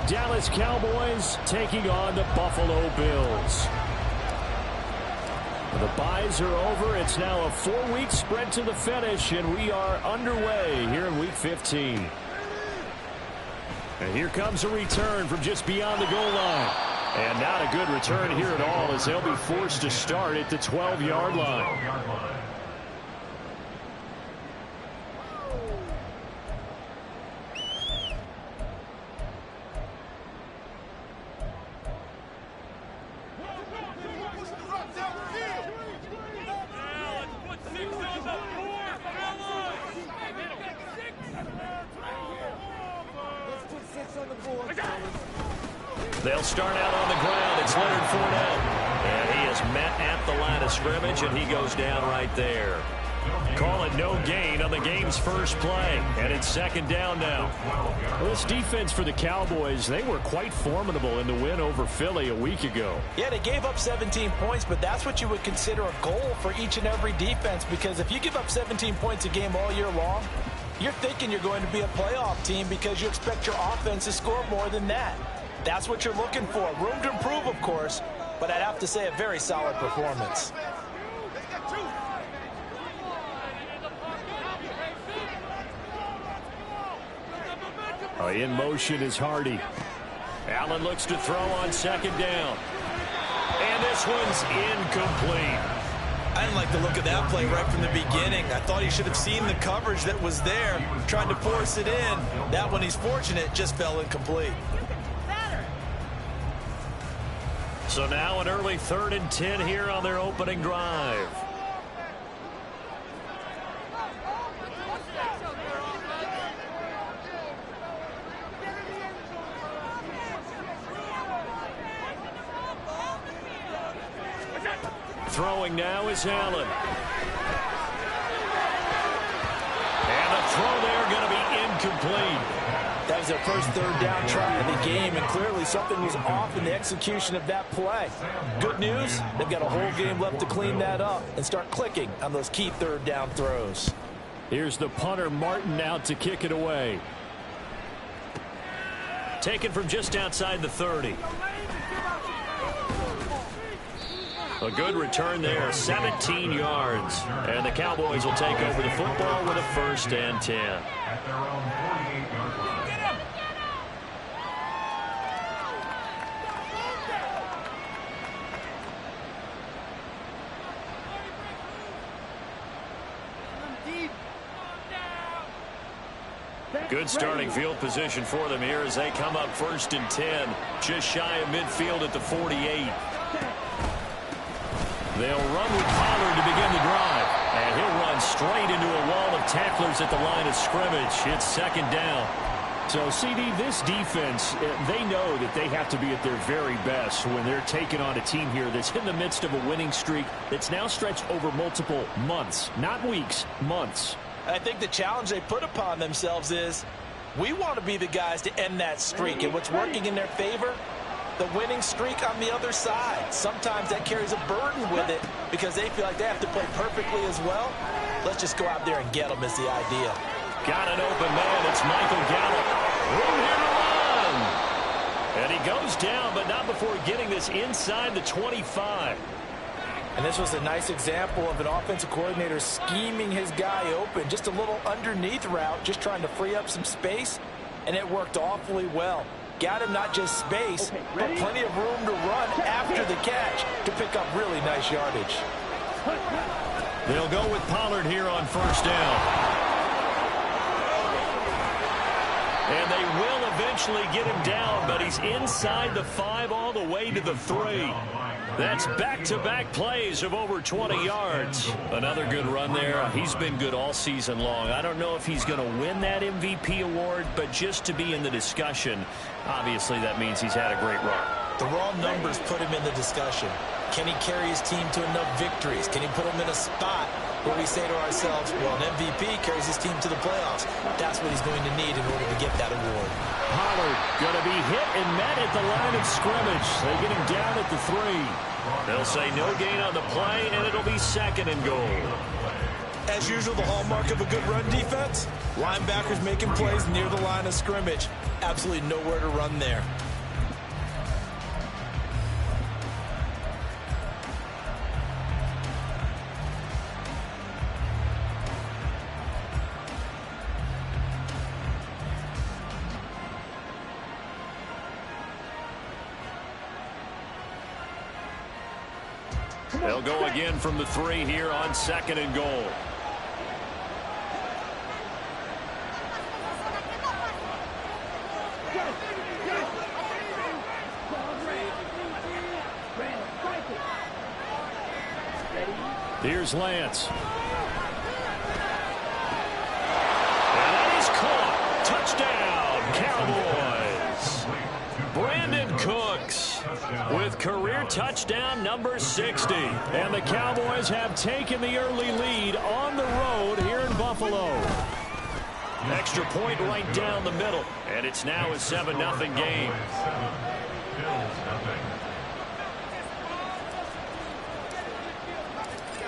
Dallas Cowboys taking on the Buffalo Bills. The byes are over. It's now a 4-week sprint to the finish, and we are underway here in Week 15. And here comes a return from just beyond the goal line. And not a good return here at all, as they'll be forced to start at the 12-yard line. They'll start out on the ground. It's Leonard Fournette. And he is met at the line of scrimmage, and he goes down right there. Call it no gain on the game's first play. And it's second down now. Well, this defense for the Cowboys, they were quite formidable in the win over Philly a week ago. Yeah, they gave up 17 points, but that's what you would consider a goal for each and every defense, because if you give up 17 points a game all year long, you're thinking you're going to be a playoff team because you expect your offense to score more than that. That's what you're looking for. Room to improve, of course, but I'd have to say a very solid performance. In motion is Hardy. Allen looks to throw on second down. And this one's incomplete. I didn't like the look of that play right from the beginning. I thought he should have seen the coverage that was there, trying to force it in. That one, he's fortunate, just fell incomplete. So now an early 3rd and 10 here on their opening drive. Throwing now is Allen. And the throw there going to be incomplete. That was their first 3rd down try of the game, and clearly something was off in the execution of that play. Good news, they've got a whole game left to clean that up and start clicking on those key 3rd down throws. Here's the punter, Martin, out to kick it away. Taken from just outside the 30. A good return there, 17 yards. And the Cowboys will take over the football with a 1st and 10. Good starting field position for them here as they come up 1st and 10. Just shy of midfield at the 48. They'll run with Pollard to begin the drive. And he'll run straight into a wall of tacklers at the line of scrimmage. It's second down. So, CD, this defense, they know that they have to be at their very best when they're taking on a team here that's in the midst of a winning streak that's now stretched over multiple months. Not weeks, months. I think the challenge they put upon themselves is we want to be the guys to end that streak. And what's working in their favor? The winning streak on the other side. Sometimes that carries a burden with it because they feel like they have to play perfectly as well. Let's just go out there and get them is the idea. Got an open man. It's Michael Gallup. Room here to run. And he goes down, but not before getting this inside the 25. And this was a nice example of an offensive coordinator scheming his guy open. Just a little underneath route, just trying to free up some space, and it worked awfully well. Got him not just space, but plenty of room to run after the catch to pick up really nice yardage. They'll go with Pollard here on 1st down. And they will eventually get him down, but he's inside the 5 all the way to the 3. That's back-to-back plays of over 20 yards. Another good run there. He's been good all season long. I don't know if he's going to win that MVP award, but just to be in the discussion, obviously that means he's had a great run. The raw numbers put him in the discussion. Can he carry his team to enough victories? Can he put them in a spot where we say to ourselves, well, an MVP carries his team to the playoffs. That's what he's going to need in order to get that award. Pollard going to be hit and met at the line of scrimmage. They get him down at the 3. They'll say no gain on the play, and it'll be 2nd and goal. As usual, the hallmark of a good run defense, linebackers making plays near the line of scrimmage. Absolutely nowhere to run there. They'll go again from the 3 here on 2nd and goal. Here's Lance. And that is caught. Touchdown, Cowboys. Brandon Cooks with career touchdown number 60. And the Cowboys have taken the early lead on the road here in Buffalo. Extra point right down the middle. And it's now a 7-0 game.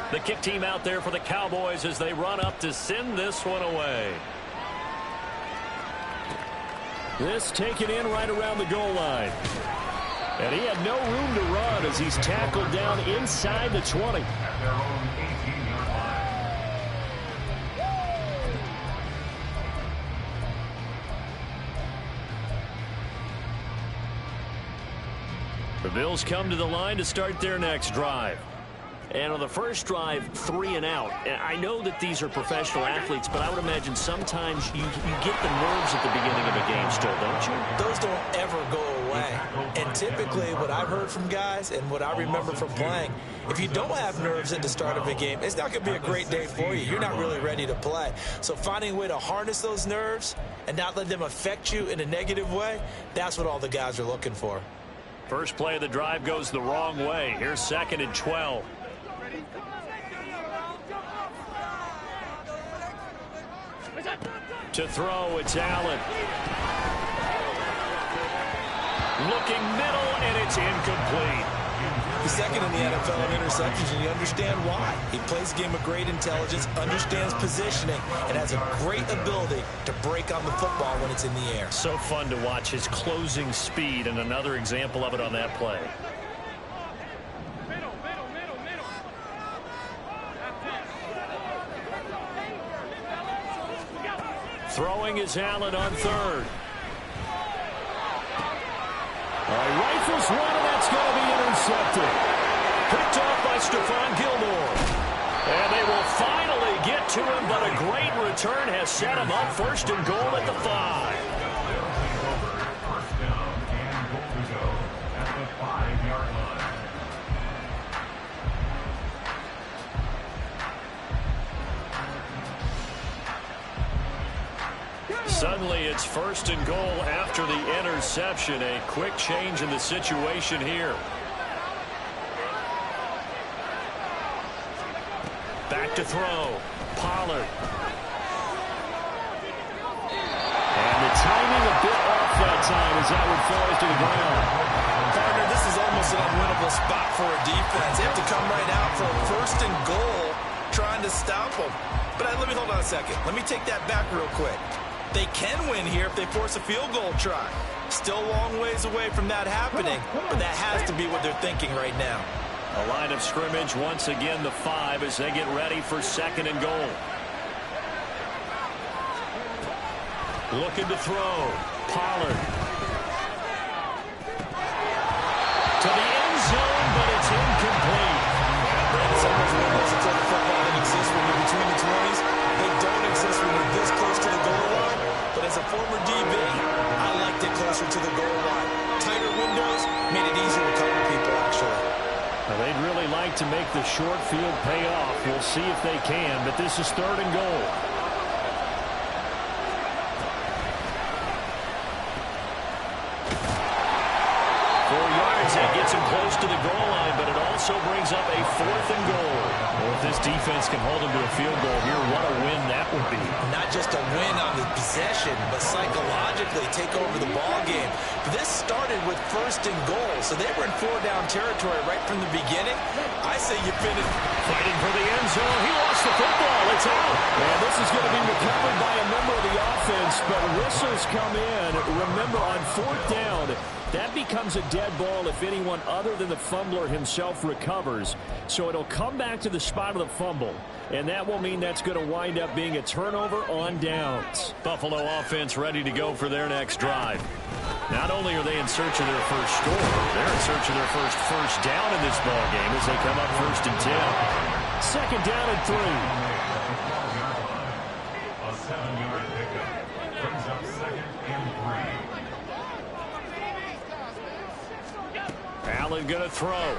The kick team out there for the Cowboys as they run up to send this one away. This taken in right around the goal line. And he had no room to run as he's tackled down inside the 20. The Bills come to the line to start their next drive. And on the first drive, 3 and out. And I know that these are professional athletes, but I would imagine sometimes you get the nerves at the beginning of a game still, don't you? Those don't ever go away. And typically what I've heard from guys and what I remember from playing, if you don't have nerves at the start of a game, it's not going to be a great day for you. You're not really ready to play. So finding a way to harness those nerves and not let them affect you in a negative way, that's what all the guys are looking for. First play of the drive goes the wrong way. Here's 2nd and 12. To throw, it's Allen. Looking middle, and it's incomplete. He's second in the NFL in interceptions, and you understand why. He plays a game of great intelligence, understands positioning, and has a great ability to break on the football when it's in the air. So fun to watch his closing speed, and another example of it on that play. Throwing is Allen on 3rd. Rifles one, and that's going to be intercepted. Picked off by Stephon Gilmore. And they will finally get to him, but a great return has set him up 1st and goal at the 5. First down and goal to go at the 5-yard line. Suddenly it's 1st and goal after the interception. A quick change in the situation here. Back to throw. Pollard. And the timing a bit off that time as that one falls to the ground. Partner, this is almost an unwinnable spot for a defense. They have to come right out for a 1st and goal trying to stop them. But let me hold on a second. Let me take that back real quick. They can win here if they force a field goal try. Still a long ways away from that happening, but that has to be what they're thinking right now. A line of scrimmage once again the 5 as they get ready for 2nd and goal. Looking to throw. Pollard. To the end zone, but it's incomplete. Brandon, sometimes when there's a type of football that exists when you're between the 20s, they don't exist when you're this close to the goal line. But as a former DB, I liked it closer to the goal line. Tighter windows made it easier to cover people, actually. Now, they'd really like to make the short field pay off. We'll see if they can, but this is 3rd and goal. That gets him close to the goal line, but it also brings up a 4th and goal. Well, if this defense can hold him to a field goal here, what a win that would be. Not just a win on the possession, but psychologically take over the ball game. This started with 1st and goal, so they were in 4-down territory right from the beginning. I say you finish. Fighting for the end zone. He lost the football. It's out. And this is going to be recovered by a member of the offense, but whistles come in. Remember, on 4th down, that becomes a dead ball if anyone other than the fumbler himself recovers. So it'll come back to the spot of the fumble, and that will mean that's going to wind up being a turnover on downs. Buffalo offense ready to go for their next drive. Not only are they in search of their first score, they're in search of their first down in this ball game as they come up 1st and 10. 2nd down and 3. A 7-yard pickup brings up 2nd and 3. Allen going to throw.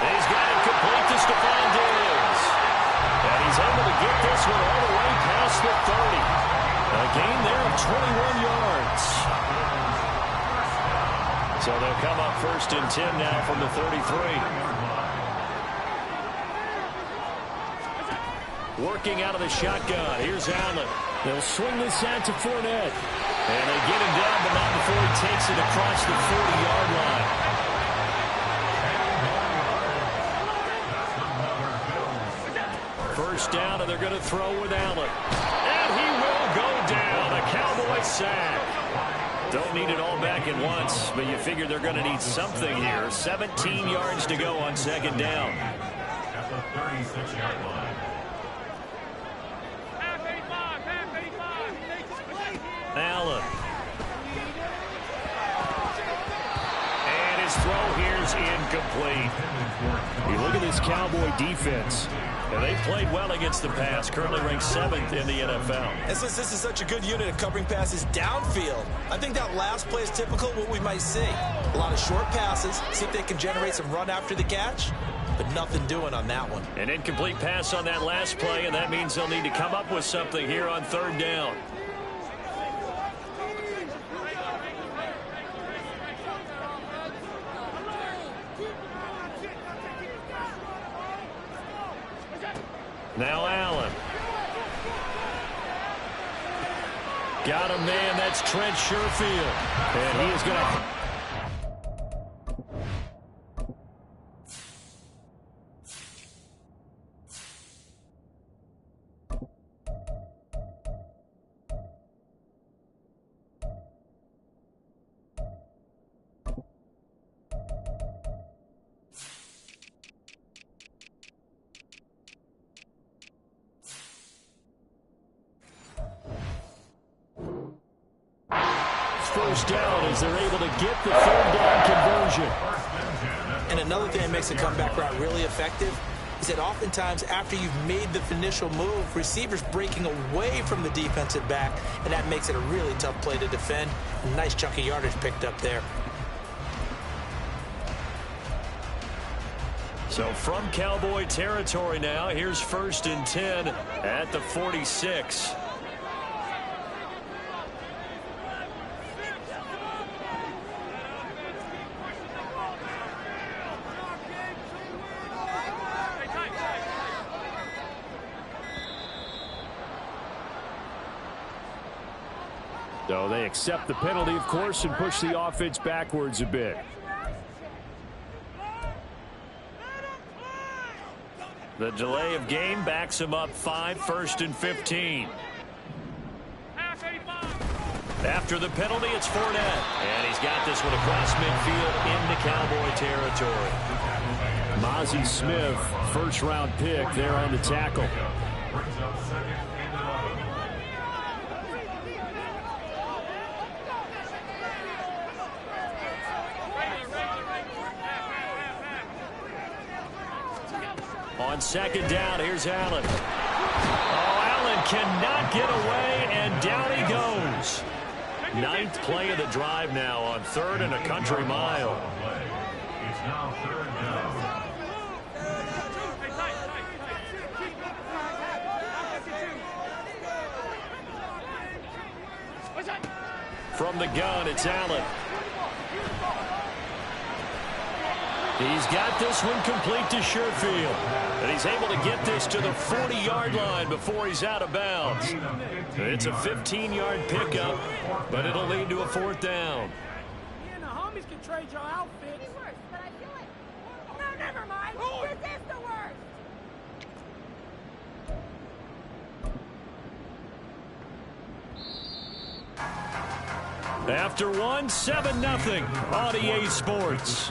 He's got it complete to Stephon Diggs. And he's able to get this one all the way past the 30. A gain there of 21 yards. So they'll come up 1st and 10 now from the 33. Working out of the shotgun. Here's Allen. They'll swing this out to Fournette. And they get him down, but not before he takes it across the 40-yard line. First down, and they're going to throw with Allen. And he will go down. A Cowboy sack. Don't need it all back at once, but you figure they're going to need something here. 17 yards to go on 2nd down. At the 36-yard line. Allen. And his throw here's incomplete. You look at this Cowboy defense. And they played well against the pass, currently ranked 7th in the NFL. And since this is such a good unit of covering passes downfield, I think that last play is typical of what we might see. A lot of short passes, see if they can generate some run after the catch, but nothing doing on that one. An incomplete pass on that last play, and that means they'll need to come up with something here on 3rd down. Now Allen. Got a man, that's Trent Sherfield. And he is going to... First down as they're able to get the 3rd down conversion. And another thing that makes a comeback route really effective is that oftentimes after you've made the initial move, receivers breaking away from the defensive back, and that makes it a really tough play to defend. A nice chunk of yardage picked up there. So from Cowboy territory now, here's 1st and 10 at the 46. So they accept the penalty, of course, and push the offense backwards a bit. The delay of game backs him up 5, 1st and 15. After the penalty, it's Fournette. And he's got this one across midfield into Cowboy territory. Mozzie Smith, first-round pick there on the tackle. Brings up 2nd and 11. On 2nd down, here's Allen. Oh, Allen cannot get away, and down he goes. 9th play of the drive now on 3rd and a country mile. It's now 3rd down. From the gun, it's Allen. He's got this one complete to Sherfield. And he's able to get this to the 40-yard line before he's out of bounds. It's a 15-yard pickup, but it'll lead to a 4th down. Me and the homies can trade your outfits. It's worse, but I feel it. No, never mind. This is the worst. After one, 7-0 on EA Sports.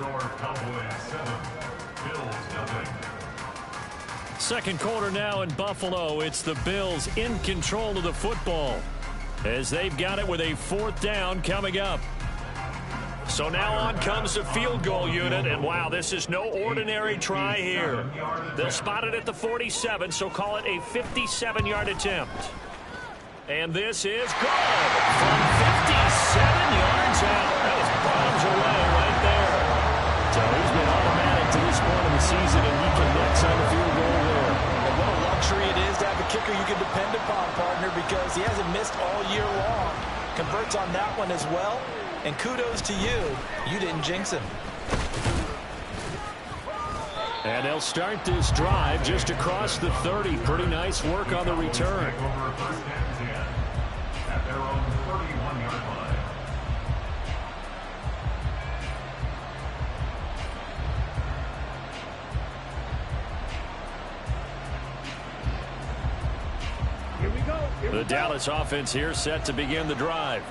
Second quarter now in Buffalo. It's the Bills in control of the football as they've got it with a 4th down coming up. So now on comes the field goal unit, and wow, this is no ordinary try here. They'll spot it at the 47, so call it a 57-yard attempt. And this is good from 57 yards out. That is bombs away right there. So he's been automatic to this point of the season, and he connects on the field goal there. And what a luxury it is to have a kicker you can depend upon, partner, because he hasn't missed all year long. Converts on that one as well. And kudos to you. You didn't jinx him. And they'll start this drive just across the 30. Pretty nice work on the return. At their own 31-yard line. Here we go. The Dallas offense here set to begin the drive.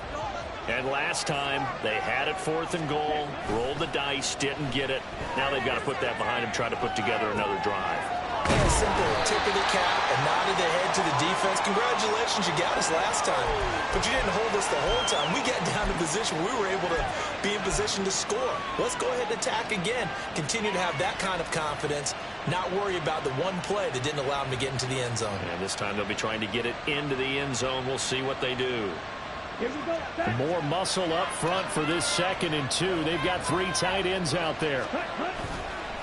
And last time, they had it 4th and goal, rolled the dice, didn't get it. Now they've got to put that behind them, try to put together another drive. Yeah, simple tip of the cap, a nod of the head to the defense. Congratulations, you got us last time. But you didn't hold us the whole time. We got down to position where we were able to be in position to score. Let's go ahead and attack again. Continue to have that kind of confidence, not worry about the one play that didn't allow them to get into the end zone. And this time they'll be trying to get it into the end zone. We'll see what they do. Here we go. More muscle up front for this 2nd and 2. They've got 3 tight ends out there.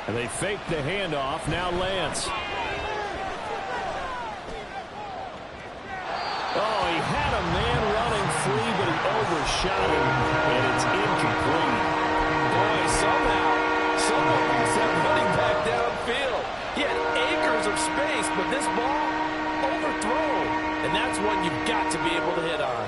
And they fake the handoff. Now Lance. Oh, he had a man running free, but he overshot him, and it's incomplete. Boy, somehow, someone gets that running back downfield. He had acres of space, but this ball overthrown. And that's what you've got to be able to hit on.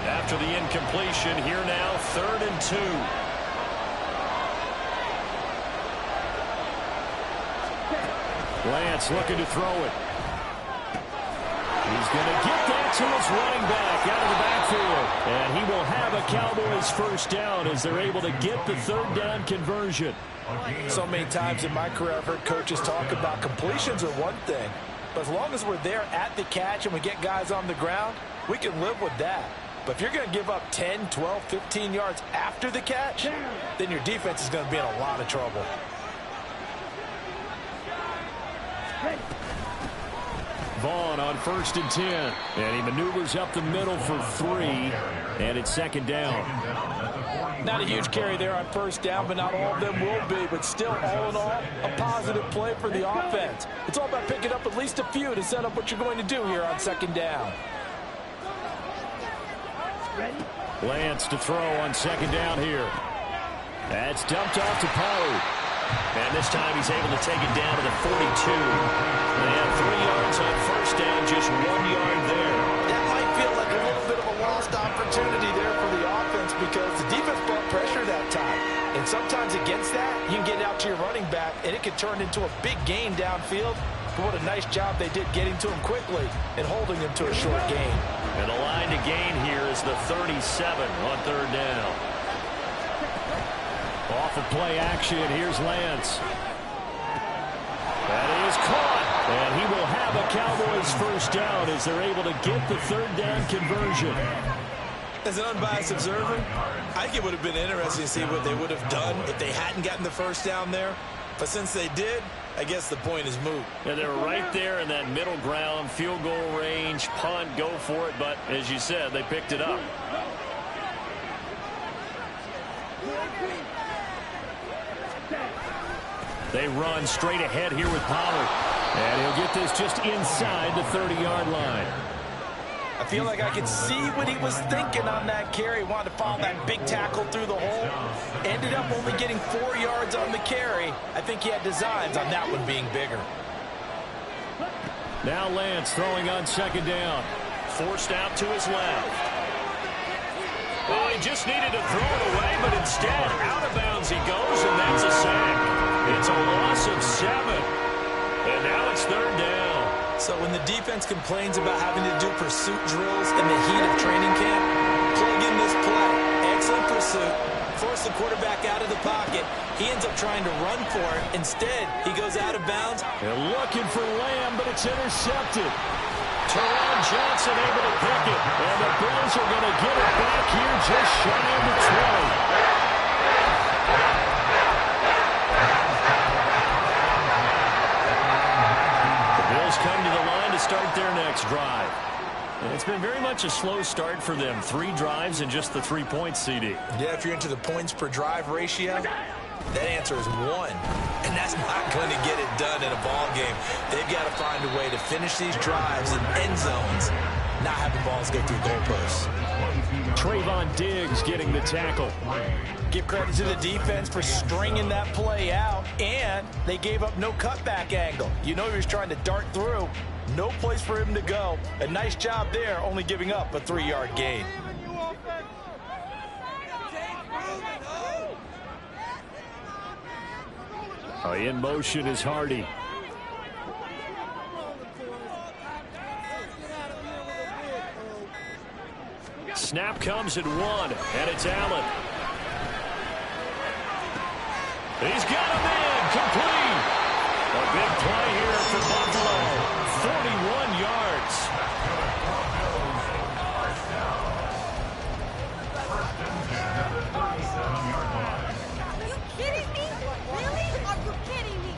After the incompletion, here now, 3rd and 2. Lance looking to throw it. He's going to get that to his running back out of the backfield. And he will have a Cowboys 1st down as they're able to get the 3rd down conversion. So many times in my career I've heard coaches talk about completions are one thing. But as long as we're there at the catch and we get guys on the ground, we can live with that. But if you're going to give up 10, 12, 15 yards after the catch, then your defense is going to be in a lot of trouble. Vaughn on 1st and 10. And he maneuvers up the middle for 3. And it's 2nd down. Not a huge carry there on 1st down, but not all of them will be. But still, all in all, a positive play for the offense. It's all about picking up at least a few to set up what you're going to do here on 2nd down. Lance to throw on 2nd down here. That's dumped off to Poe. And this time he's able to take it down to the 42. They have 3 yards on 1st down, just 1 yard there. That might feel like a little bit of a lost opportunity there for the offense because the defense brought pressure that time. And sometimes against that, you can get out to your running back, and it can turn into a big gain downfield. But what a nice job they did getting to him quickly and holding him to a short gain. And the line to gain here is the 37 on 3rd down. Off of play action, here's Lance. That is caught. And he will have a Cowboys 1st down as they're able to get the 3rd down conversion. As an unbiased observer, I think it would have been interesting to see what they would have done if they hadn't gotten the 1st down there. But since they did, I guess the point is moot. And they're right there in that middle ground, field goal range, punt, go for it. But as you said, they picked it up. They run straight ahead here with Pollard. And he'll get this just inside the 30-yard line. I feel like I could see what he was thinking on that carry. Wanted to follow that big tackle through the hole. Ended up only getting 4 yards on the carry. I think he had designs on that one being bigger. Now Lance throwing on second down. Forced out to his left. Oh, he just needed to throw it away, but instead, out of bounds he goes, and that's a sack. It's a loss of 7. And now it's third down. So when the defense complains about having to do pursuit drills in the heat of training camp, plug in this play. Excellent pursuit. Force the quarterback out of the pocket. He ends up trying to run for it. Instead, he goes out of bounds. They're looking for Lamb, but it's intercepted. Teron Johnson able to pick it. And the Bills are going to get it back here just shy of the 20. Come to the line to start their next drive. And it's been very much a slow start for them. 3 drives and just the 3 points, CD. Yeah, if you're into the points per drive ratio, that answer is 1. And that's not going to get it done in a ball game. They've got to find a way to finish these drives in end zones, not have the balls go through goalposts. Trayvon Diggs getting the tackle. Give credit to the defense for stringing that play out, and they gave up no cutback angle. You know he was trying to dart through. No place for him to go. A nice job there, only giving up a 3-yard gain. In motion is Hardy. Snap comes at 1, and it's Allen. He's got him in, complete. A big play here for Buffalo. 41 yards. Are you kidding me? Really? Are you kidding me?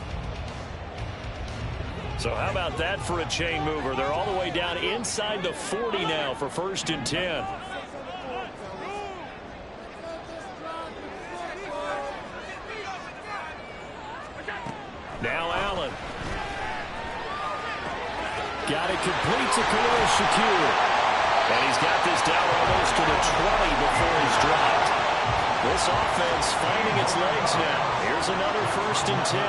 So how about that for a chain mover? They're all the way down inside the 40 now for 1st and 10. Now Allen. Got it complete to Khalil Shakir. And he's got this down almost to the 20 before he's dropped. This offense finding its legs now. Here's another 1st and 10.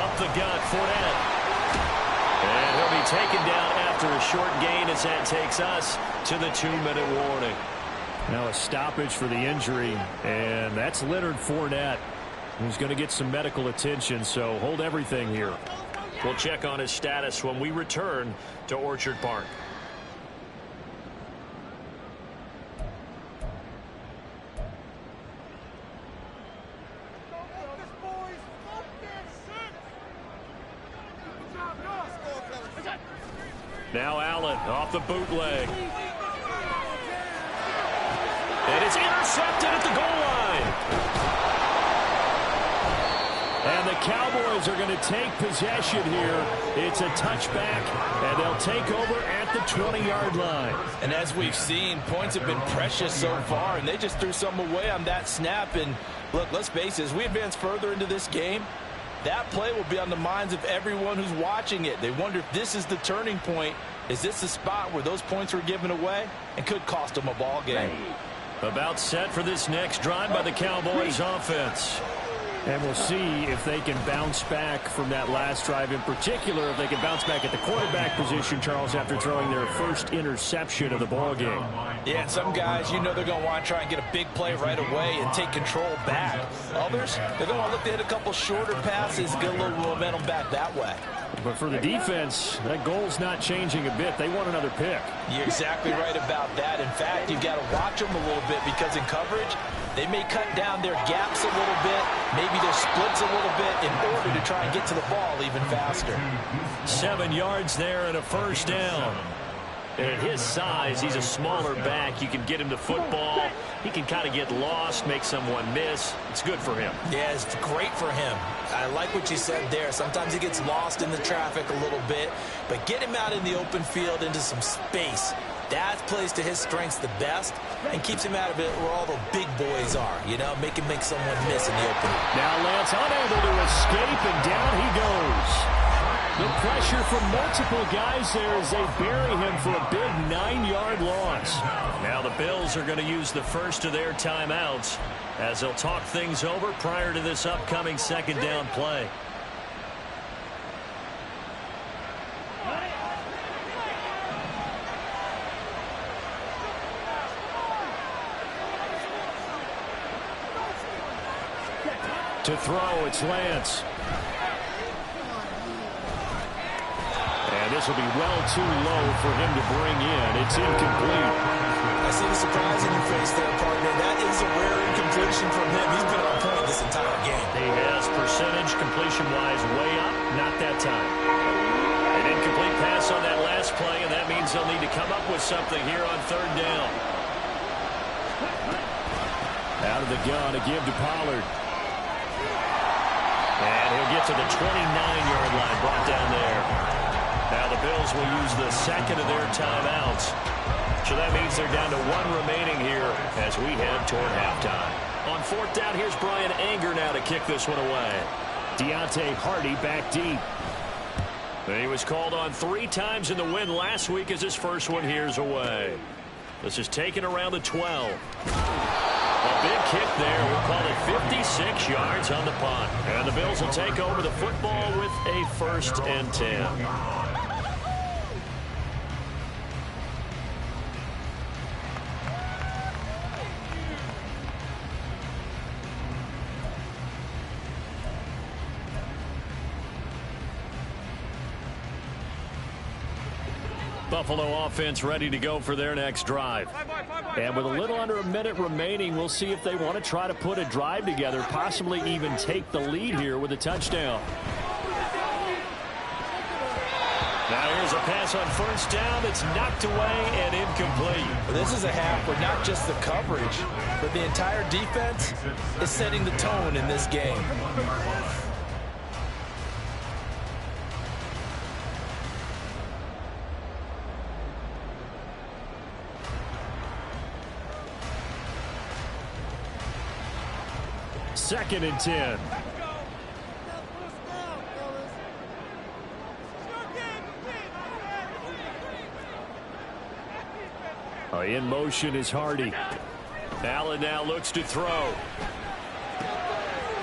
Up the gut, Fournette. And he'll be taken down after a short gain as that takes us to the 2-minute warning. Now a stoppage for the injury, and that's Leonard Fournette, who's going to get some medical attention, so hold everything here. We'll check on his status when we return to Orchard Park. Now Allen off the bootleg. And it's intercepted at the goal line. And the Cowboys are going to take possession here. It's a touchback, and they'll take over at the 20-yard line. And as we've seen, points have been precious so far, and they just threw some away on that snap. And look, let's face it, as we advance further into this game, that play will be on the minds of everyone who's watching it. They wonder if this is the turning point. Is this the spot where those points were given away and could cost them a ball game? About set for this next drive by the Cowboys offense. And we'll see if they can bounce back from that last drive, in particular, if they can bounce back at the quarterback position, Charles, after throwing their first interception of the ball game. Yeah, and some guys, you know they're going to want to try and get a big play right away and take control back. Others, they're going to want to look to hit a couple shorter passes, get a little momentum back that way. But for the defense, that goal's not changing a bit. They want another pick. You're exactly right about that. In fact, you've got to watch them a little bit because in coverage, they may cut down their gaps a little bit, maybe their splits a little bit in order to try and get to the ball even faster. 7 yards there and a first down. And at his size, he's a smaller back. You can get him to football. He can kind of get lost, make someone miss. It's good for him. Yeah, it's great for him. I like what you said there. Sometimes he gets lost in the traffic a little bit, but get him out in the open field into some space. That plays to his strengths the best and keeps him out of it where all the big boys are, you know, make someone miss in the opening. Now Lance unable to escape, and down he goes. The pressure from multiple guys there as they bury him for a big 9-yard loss. Now the Bills are going to use the first of their timeouts as they'll talk things over prior to this upcoming second down play. To throw, it's Lance. And this will be well too low for him to bring in. It's incomplete. I see the surprise in your face there, partner. That is a rare incompletion from him. He's been on point this entire game. He has percentage completion-wise way up, not that time. An incomplete pass on that last play, and that means they'll need to come up with something here on third down. Out of the gun, a give to Pollard. And he'll get to the 29-yard line, brought down there. Now the Bills will use the second of their timeouts. So that means they're down to one remaining here as we head toward halftime. On fourth down, here's Brian Anger now to kick this one away. Deontay Hardy back deep. He was called on 3 times in the win last week as his first one here's away. This is taken around the 12. A big kick there. We'll call it 56 yards on the punt. And the Bills will take over the football with a 1st and 10. Buffalo offense ready to go for their next drive. And with a little under a minute remaining, we'll see if they want to try to put a drive together, possibly even take the lead here with a touchdown. Now here's a pass on first down that's knocked away and incomplete. Well, this is a half where not just the coverage, but the entire defense is setting the tone in this game. Second and 10. In motion is Hardy. Allen now looks to throw.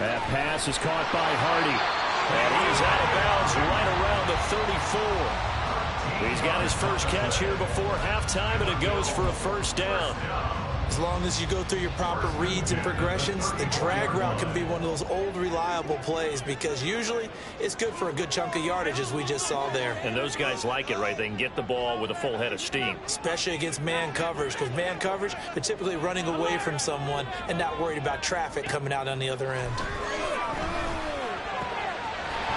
That pass is caught by Hardy. And he's out of bounds right around the 34. He's got his first catch here before halftime, and it goes for a first down. As long as you go through your proper reads and progressions, the drag route can be one of those old reliable plays because usually it's good for a good chunk of yardage as we just saw there. And those guys like it, right? They can get the ball with a full head of steam. Especially against man coverage, because man coverage, they're typically running away from someone and not worried about traffic coming out on the other end.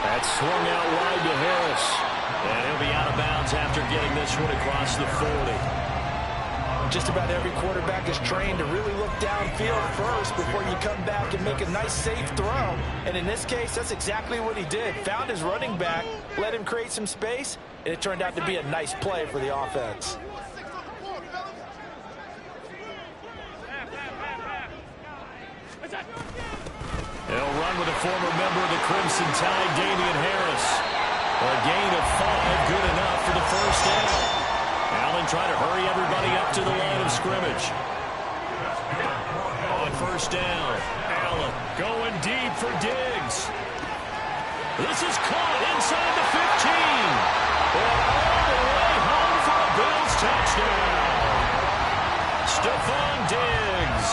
That's swung out wide to Harris. And he'll be out of bounds after getting this one across the 40. Just about every quarterback is trained to really look downfield first before you come back and make a nice, safe throw. And in this case, that's exactly what he did. Found his running back, let him create some space, and it turned out to be a nice play for the offense. He'll run with a former member of the Crimson Tide, Damian Harris. A gain of 5, good enough for the first down. Allen trying to hurry everybody up to the line of scrimmage. On first down, Allen going deep for Diggs. This is caught inside the 15. And all the way home for a Bills touchdown. Stephon Diggs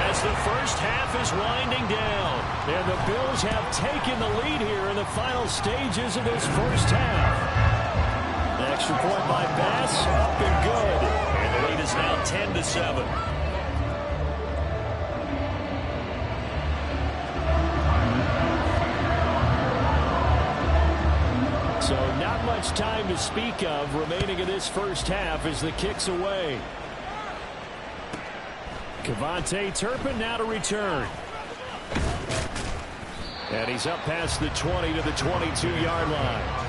as the first half is winding down. And the Bills have taken the lead here in the final stages of this first half. Extra point by Bass, up and good. And the lead is now 10-7. So not much time to speak of remaining in this first half as the kick's away. KaVontae Turpin now to return. And he's up past the 20 to the 22-yard line.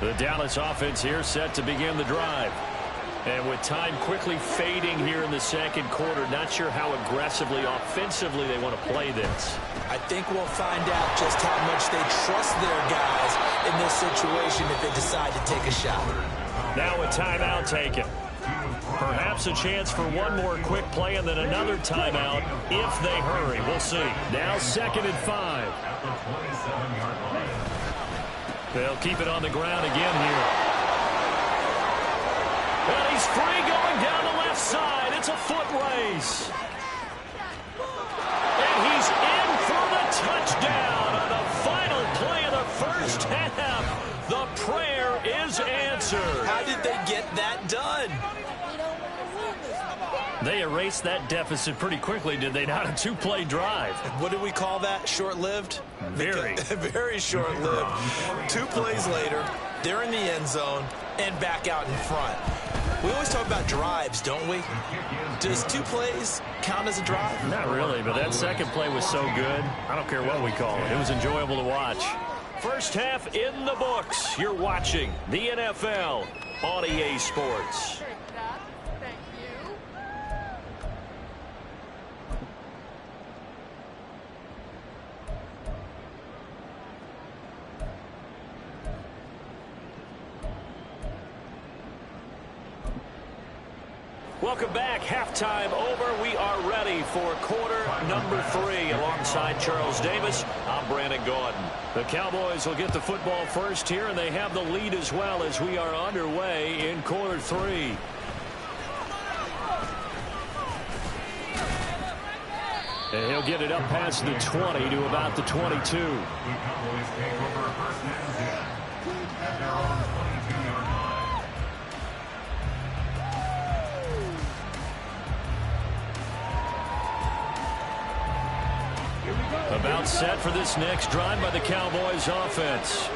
The Dallas offense here set to begin the drive. And with time quickly fading here in the second quarter, not sure how aggressively, offensively they want to play this. I think we'll find out just how much they trust their guys in this situation if they decide to take a shot. Now a timeout taken. Perhaps a chance for one more quick play and then another timeout if they hurry. We'll see. Now 2nd and 5. They'll keep it on the ground again here. And he's free going down the left side. It's a foot race. And he's in for the touchdown on the final play of the first half. The prayer is answered. How did they get that done? They erased that deficit pretty quickly, did they not? A 2-play drive. What do we call that? Short-lived? Very. Very short-lived. 2 plays later, they're in the end zone and back out in front. We always talk about drives, don't we? Does 2 plays count as a drive? Not really, but that second play was so good. I don't care what we call it. It was enjoyable to watch. First half in the books. You're watching the NFL on EA Sports. Welcome back. Halftime over. We are ready for quarter number 3. Alongside Charles Davis, I'm Brandon Gaudin. The Cowboys will get the football first here, and they have the lead as well as we are underway in quarter 3. And he'll get it up past the 20 to about the 22. The Cowboys take over 1st and 10 at their own 22-yard line. About set for this next drive by the Cowboys offense.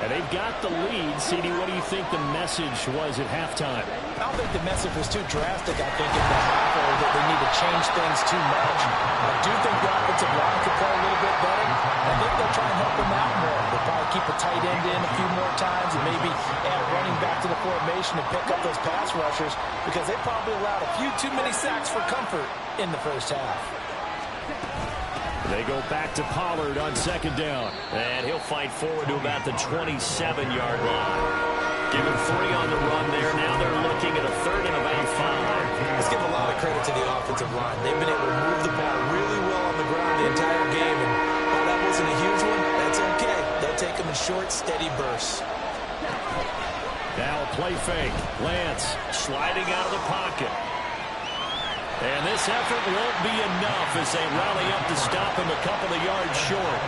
And they've got the lead. CD, what do you think the message was at halftime? I don't think the message was too drastic, I think, in the half, or that they need to change things too much. I do think the offensive line could play a little bit better. I think they'll try and help them out more. They'll probably keep a tight end in a few more times and maybe add running back to the formation and pick up those pass rushers because they probably allowed a few too many sacks for comfort in the first half. They go back to Pollard on 2nd down. And he'll fight forward to about the 27-yard line. Give him 3 on the run there. Now they're looking at a 3rd and about 5. Let's give a lot of credit to the offensive line. They've been able to move the ball really well on the ground the entire game. And while that wasn't a huge one, that's okay. They'll take them in short, steady bursts. Now a play fake. Lance sliding out of the pocket. And this effort won't be enough as they rally up to stop him a couple of yards short.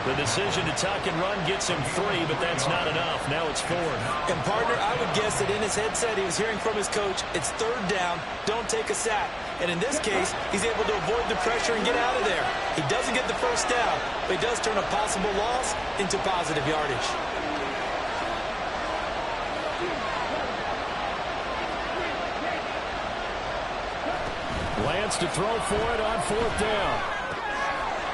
The decision to tuck and run gets him 3, but that's not enough. Now it's 4th. And, partner, I would guess that in his headset he was hearing from his coach, it's 3rd down, don't take a sack. And in this case, he's able to avoid the pressure and get out of there. He doesn't get the 1st down, but he does turn a possible loss into positive yardage. Lance to throw for it on 4th down.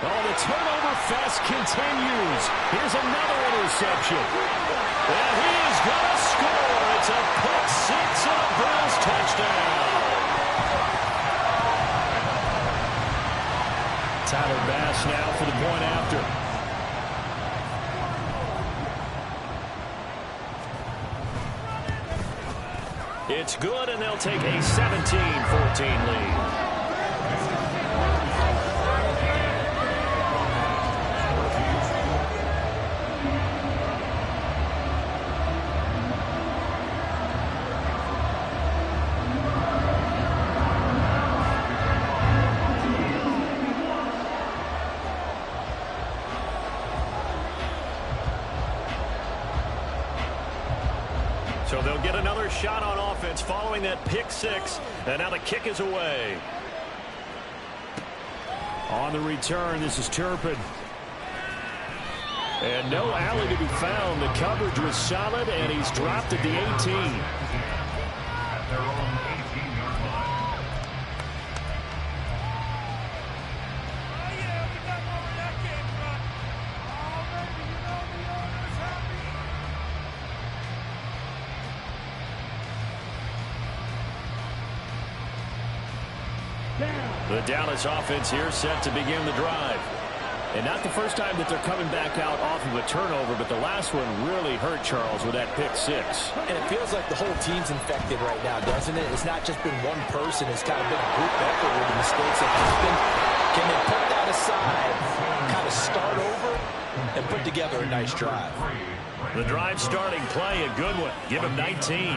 Oh, the turnover fest continues. Here's another interception. And he is going to score. It's a pick 6 and a Bills touchdown. Tyler Bass now for the point after. It's good, and they'll take a 17-14 lead. So they'll get another shot on offense following that pick 6. And now the kick is away. On the return, this is Turpin. And no alley to be found. The coverage was solid, and he's dropped at the 18. At their own 18-yard The Dallas offense here set to begin the drive. And not the first time that they're coming back out off of a turnover, but the last one really hurt Charles with that pick six. And it feels like the whole team's infected right now, doesn't it? It's not just been one person. It's kind of been a group effort with the mistakes that happen. Can they put that aside, kind of start over, and put together a nice drive? The drive starting play, a good one. Give him 19.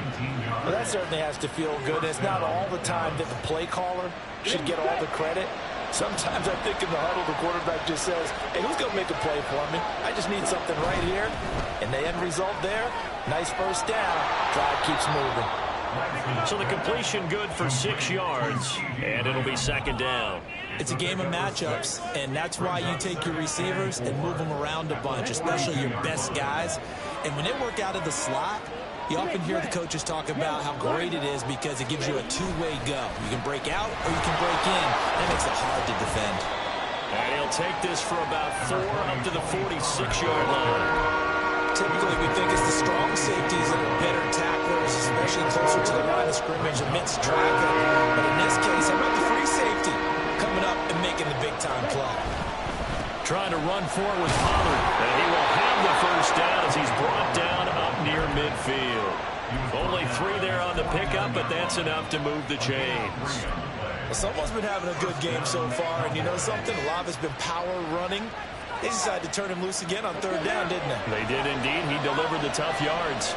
Well, that certainly has to feel good. It's not all the time that the play caller should get all the credit. Sometimes I think in the huddle, the quarterback just says, hey, who's going to make a play for me? I just need something right here. And the end result there, nice first down. Drive keeps moving. So the completion good for 6 yards, and it'll be second down. It's a game of matchups, and that's why you take your receivers and move them around a bunch, especially your best guys. And when they work out of the slot, you often hear the coaches talk about how great it is because it gives you a two-way go. You can break out or you can break in. That makes it hard to defend. And he'll take this for about 4 up to the 46-yard line. Typically, we think it's the strong safeties that are better tacklers, especially closer to the line of scrimmage amidst traffic. But in this case, how about the free safety coming up and making the big-time play? Trying to run for it with Pollard. And he will have the first down as he's brought down up near midfield. Only 3 there on the pickup, but that's enough to move the chains. Well, someone's been having a good game so far, and you know something? A lot of it's been power running. They decided to turn him loose again on third down, didn't they? They did indeed. He delivered the tough yards.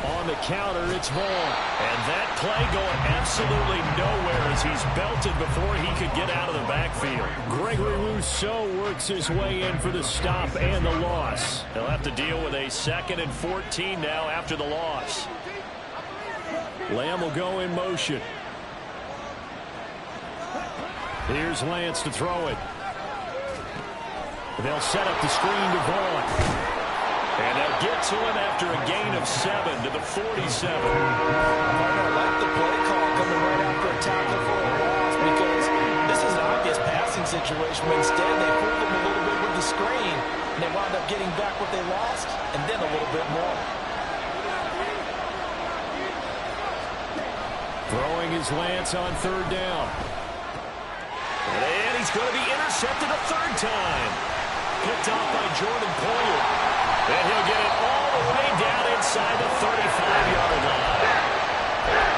On the counter, it's Vaughn. And that play going absolutely nowhere as he's belted before he could get out of the backfield. Gregory Rousseau works his way in for the stop and the loss. He'll have to deal with a 2nd and 14 now after the loss. Lamb will go in motion. Here's Lance to throw it. They'll set up the screen to Vaughn. And they'll get to him after a gain of 7 to the 47. I like the play call coming right after a tackle for a loss because this is an obvious passing situation. But instead, they fooled him a little bit with the screen, and they wound up getting back what they lost and then a little bit more. Throwing his Lance on third down. And he's going to be intercepted a 3rd time. Picked off by Jordan Poyer. And he'll get it all the way down inside the 35-yard line.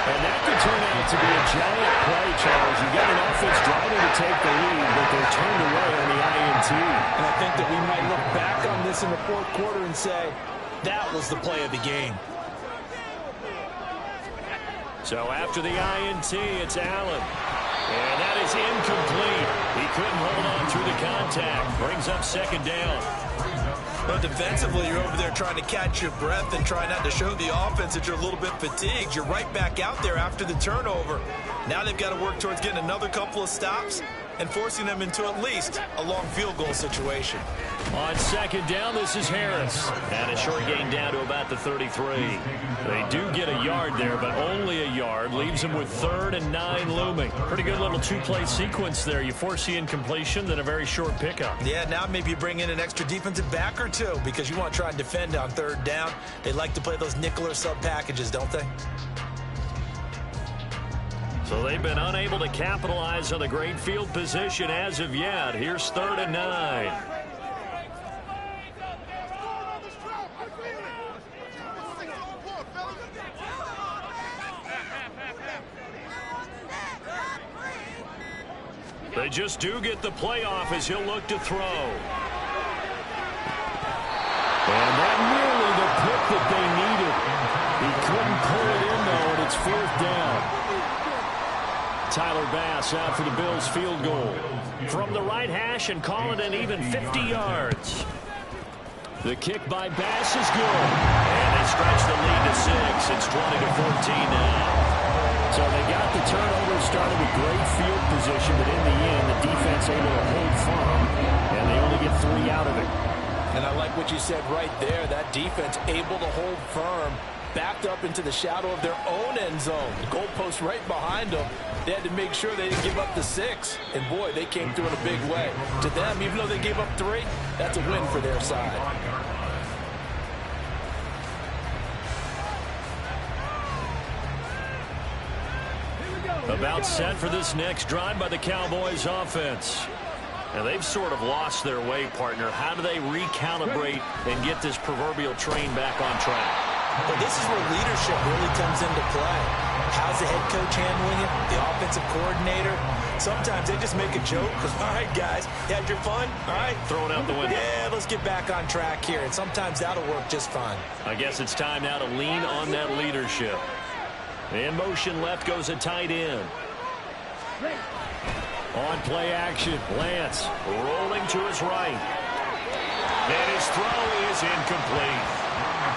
And that could turn out to be a giant play, Charles. You've got an offense driving to take the lead, but they're turned away on the INT. And I think that we might look back on this in the 4th quarter and say, that was the play of the game. So after the INT, it's Allen. And that is incomplete. He couldn't hold on through the contact. Brings up 2nd down. Well, defensively, you're over there trying to catch your breath and try not to show the offense that you're a little bit fatigued. You're right back out there after the turnover. Now they've got to work towards getting another couple of stops and forcing them into at least a long field goal situation. On 2nd down, this is Harris. And a short gain down to about the 33. They do get a yard there, but only a yard. Leaves them with 3rd and 9 looming. Pretty good little 2-play sequence there. You force the incompletion, then a very short pickup. Yeah, now maybe you bring in an extra defensive back or two because you want to try and defend on 3rd down. They like to play those nickel or sub packages, don't they? So they've been unable to capitalize on the great field position as of yet. Here's 3rd and 9. They just do get the playoff as he'll look to throw. And that nearly the pick that they needed. He couldn't pull it in, though, and it's 4th down. Tyler Bass out for the Bills' field goal. From the right hash and call it an even 50 yards. The kick by Bass is good. And they stretch the lead to 6. It's 20-14 now. So they got the turnover, started with great field position, but in the end, the defense able to hold firm, and they only get 3 out of it. And I like what you said right there. That defense able to hold firm, backed up into the shadow of their own end zone. The goalpost right behind them. They had to make sure they didn't give up the 6. And, boy, they came through in a big way. To them, even though they gave up 3, that's a win for their side. About set for this next drive by the Cowboys offense. And they've sort of lost their way, partner. How do they recalibrate and get this proverbial train back on track? Well, this is where leadership really comes into play. How's the head coach handling it? The offensive coordinator? Sometimes they just make a joke because, all right, guys, you had your fun? All right. Throw it out the window. Yeah, let's get back on track here. And sometimes that'll work just fine. I guess it's time now to lean on that leadership. In motion left goes a tight end. On play action, Lance Rolling to his right. And his throw is incomplete.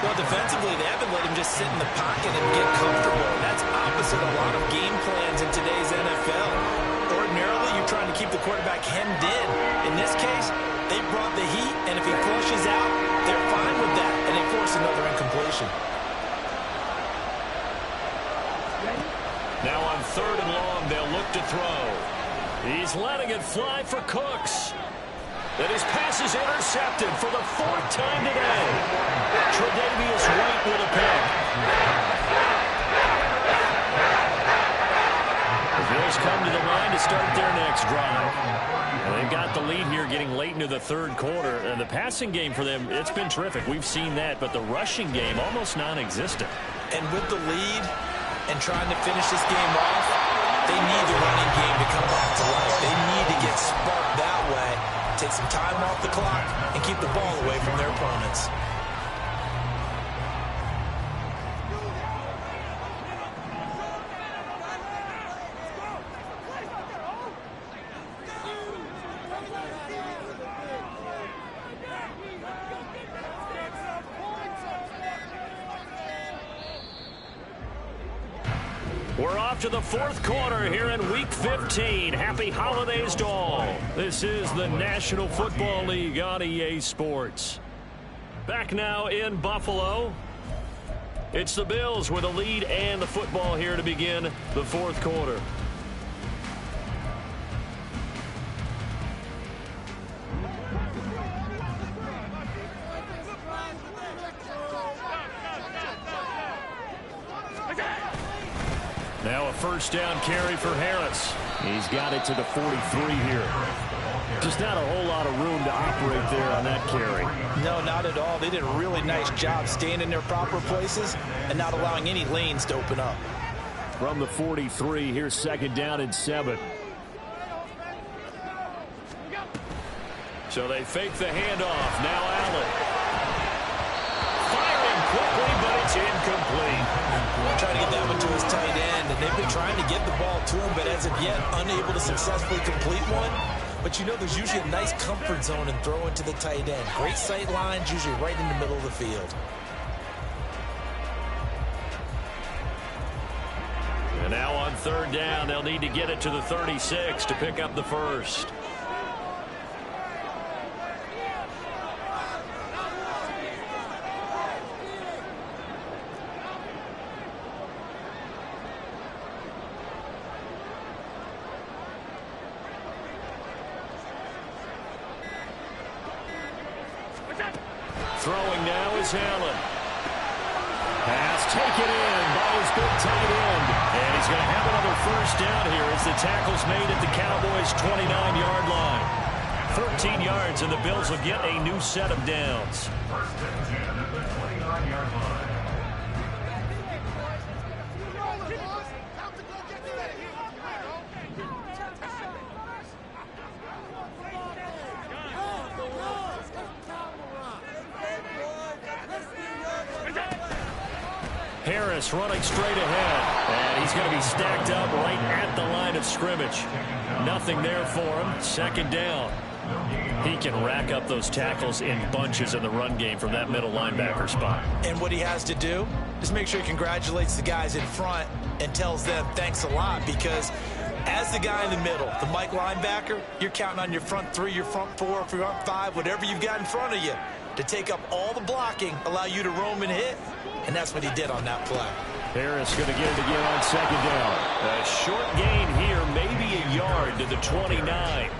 Well, defensively, they haven't let him just sit in the pocket and get comfortable. That's opposite a lot of game plans in today's NFL. Ordinarily, you're trying to keep the quarterback hemmed in. In this case, they brought the heat, and if he flushes out, they're fine with that, and they force another incompletion. Now on 3rd and long, they'll look to throw. He's letting it fly for Cooks. And his pass is intercepted for the 4th time today. Tre'Davious White with a pick. The Bills come to the line to start their next drive. And they've got the lead here getting late into the 3rd quarter. And the passing game for them, it's been terrific. We've seen that. But the rushing game, almost non-existent. And with the lead and trying to finish this game off, they need the running game to come back to life. They need to get sparked that way, take some time off the clock, and keep the ball away from their opponents. We're off to the 4th quarter here in Week 15. Happy holidays to all. This is the National Football League on EA Sports. Back now in Buffalo. It's the Bills with a lead and the football here to begin the 4th quarter. Now a 1st down carry for Harris. He's got it to the 43 here. Just not a whole lot of room to operate there on that carry. No, not at all. They did a really nice job staying in their proper places and not allowing any lanes to open up. From the 43, here's 2nd down and 7. So they fake the handoff. Now Allen. Firing quickly, but it's incomplete. Trying to get that one to his tight end, and they've been trying to get the ball to him, but as of yet, unable to successfully complete one. But you know, there's usually a nice comfort zone in throwing to the tight end. Great sight lines, usually right in the middle of the field. And now on 3rd down, they'll need to get it to the 36 to pick up the 1st. Throwing now is Allen. Pass taken in by his big tight end. And he's going to have another 1st down here as the tackle's made at the Cowboys' 29-yard line. 13 yards, and the Bills will get a new set of downs. 1st and 10 at the 29-yard line. Harris running straight ahead. And he's going to be stacked up right at the line of scrimmage. Nothing there for him. 2nd down. He can rack up those tackles in bunches in the run game from that middle linebacker spot. And what he has to do is make sure he congratulates the guys in front and tells them thanks a lot, because as the guy in the middle, the Mike linebacker, you're counting on your front 3, your front 4, front 5, whatever you've got in front of you to take up all the blocking, allow you to roam and hit. And that's what he did on that play. Harris going to get it again on 2nd down. A short gain here, maybe a yard to the 29.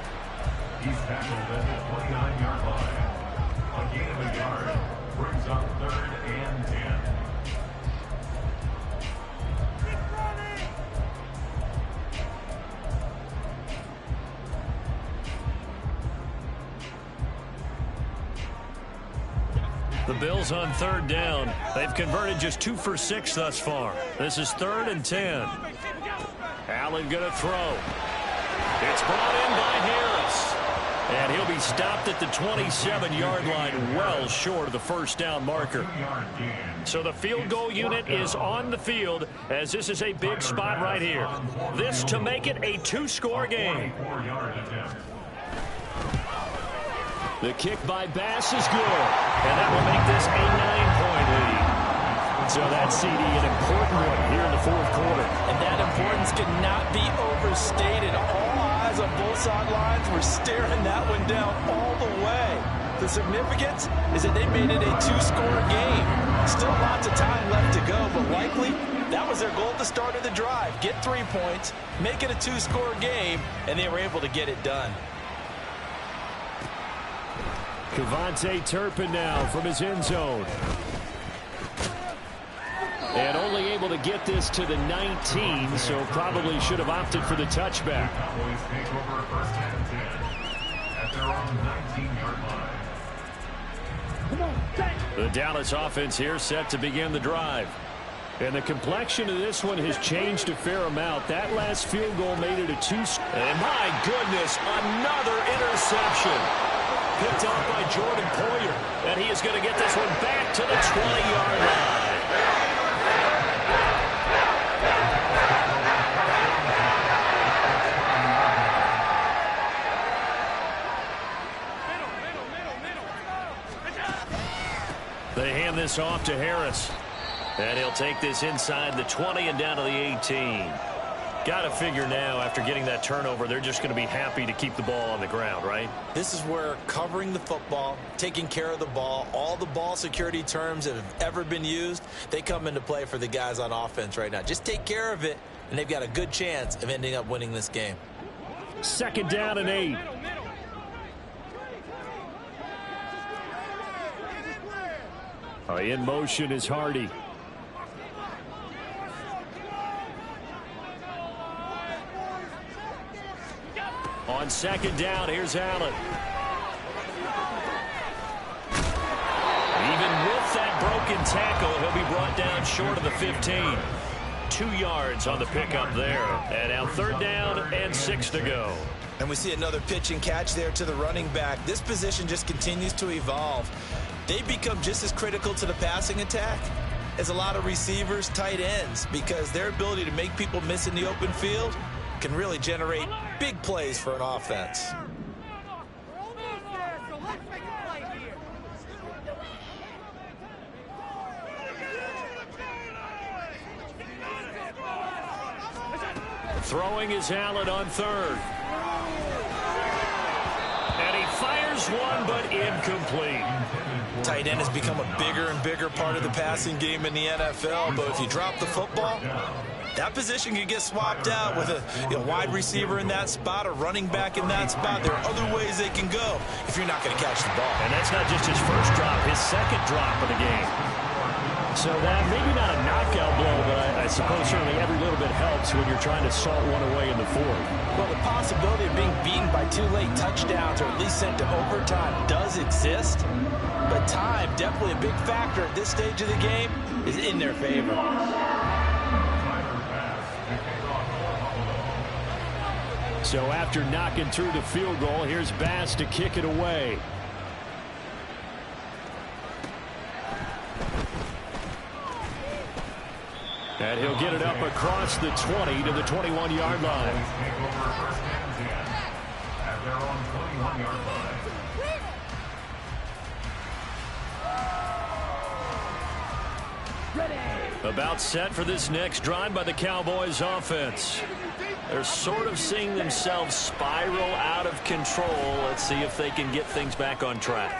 He's tackled at the 29-yard line. A gain of a yard brings up 3rd and 10. The Bills on third down. They've converted just 2 for 6 thus far. This is 3rd and 10. Allen going to throw. It's brought in by Harris. And he'll be stopped at the 27-yard line, well short of the first down marker. So the field goal unit is on the field, as this is a big spot right here. This to make it a 2-score game. The kick by Bass is good, and that will make this a 9-point lead. So that's, CD, an important one here in the fourth quarter. And that importance cannot be overstated. All eyes on both sidelines were staring that one down all the way. The significance is that they made it a 2-score game. Still lots of time left to go, but likely that was their goal at the start of the drive. Get 3 points, make it a 2-score game, and they were able to get it done. KaVontae Turpin now from his end zone. And only able to get this to the 19, so probably should have opted for the touchback. Cowboys take over 1st and 10 at their own 19-yard line. The Dallas offense here set to begin the drive. And the complexion of this one has changed a fair amount. That last field goal made it a 2. And my goodness, another interception. Picked off by Jordan Poyer. And he is going to get this one back to the 20-yard line. They hand this off to Harris. And he'll take this inside the 20 and down to the 18. Got to figure now, after getting that turnover, they're just going to be happy to keep the ball on the ground, right? This is where covering the football, taking care of the ball, all the ball security terms that have ever been used, they come into play for the guys on offense right now. Just take care of it, and they've got a good chance of ending up winning this game. 2nd down and 8. In motion is Hardy. On 2nd down, here's Allen. Even with that broken tackle, he'll be brought down short of the 15. 2 yards on the pickup there. And now 3rd down and 6 to go. And we see another pitch and catch there to the running back. This position just continues to evolve. They become just as critical to the passing attack as a lot of receivers, tight ends, because their ability to make people miss in the open field can really generate big plays for an offense. Throwing is Allen on 3rd. And he fires one, but incomplete. Tight end has become a bigger and bigger part of the passing game in the NFL, but if you drop the football, that position can get swapped out with a wide receiver in that spot, a running back in that spot. There are other ways they can go if you're not going to catch the ball. And that's not just his first drop, his 2nd drop of the game. So that maybe not a knockout blow, but I suppose certainly every little bit helps when you're trying to salt one away in the 4th. Well, the possibility of being beaten by 2 late touchdowns or at least sent to overtime does exist, but time, definitely a big factor at this stage of the game, is in their favor. So after knocking through the field goal, here's Bass to kick it away. And he'll get it up across the 20 to the 21-yard line. At their own 21-yard line. About set for this next drive by the Cowboys offense. They're sort of seeing themselves spiral out of control. Let's see if they can get things back on track.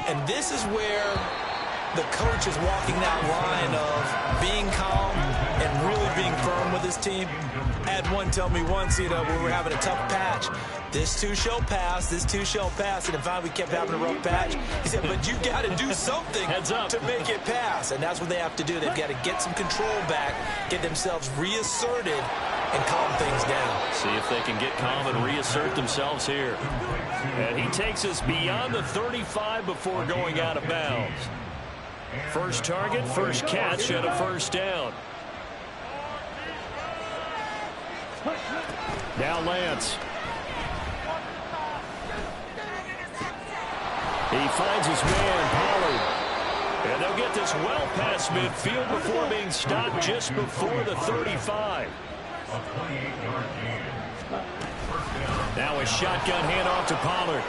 And this is where the coach is walking that line of being calm and really being firm with his team. I had one tell me once, when we were having a tough patch, this too shall pass, this too shall pass. And in fact, we kept having a rough patch. He said, but you got to do something to make it pass. And that's what they have to do. They've got to get some control back, get themselves reasserted, and calm things down. See if they can get calm and reassert themselves here. And he takes us beyond the 35 before going out of bounds. First target, first catch, and a first down. Now Lance. He finds his man, Pollard. And they'll get this well past midfield before being stopped just before the 35. Now a shotgun handoff to Pollard.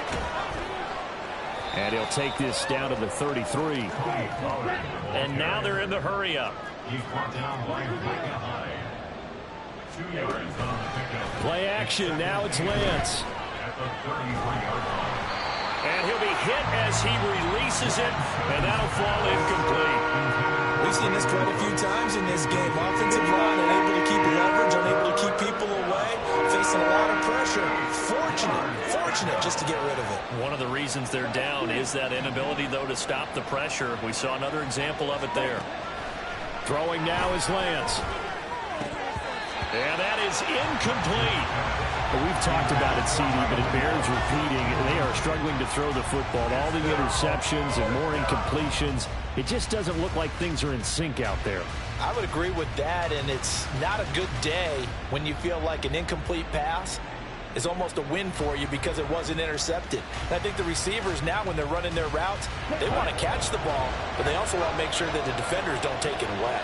And he'll take this down to the 33. And now they're in the hurry-up. Play action. Now it's Lance. And he'll be hit as he releases it, and that'll fall incomplete. We've seen this quite a few times in this game. Offensive line unable to keep leverage, unable to keep people away, facing a lot of pressure. Fortunate just to get rid of it. One of the reasons they're down is that inability, though, to stop the pressure. We saw another example of it there. Throwing now is Lance. And that is incomplete. Well, we've talked about it, CD, but it bears repeating. They are struggling to throw the football. All the interceptions and more incompletions. It just doesn't look like things are in sync out there. I would agree with that, and it's not a good day when you feel like an incomplete pass is almost a win for you because it wasn't intercepted. And I think the receivers now, when they're running their routes, they want to catch the ball, but they also want to make sure that the defenders don't take it away.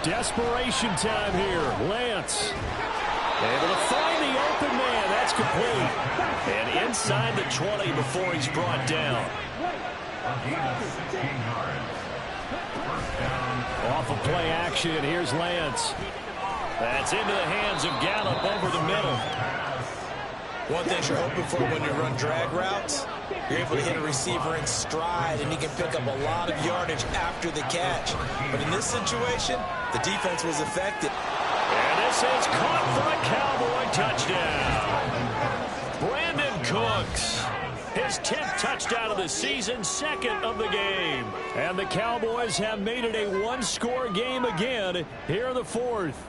Desperation time here. Lance able to find the open man. That's complete. And inside the 20 before he's brought down. Off of play action. Here's Lance. That's into the hands of Gallup over the middle. One thing you're hoping for when you run drag routes, you're able to hit a receiver in stride, and he can pick up a lot of yardage after the catch. But in this situation, the defense was effective. And this is caught for a Cowboy touchdown. Brandon Cooks, his 10th touchdown of the season, second of the game. And the Cowboys have made it a one-score game again here in the fourth.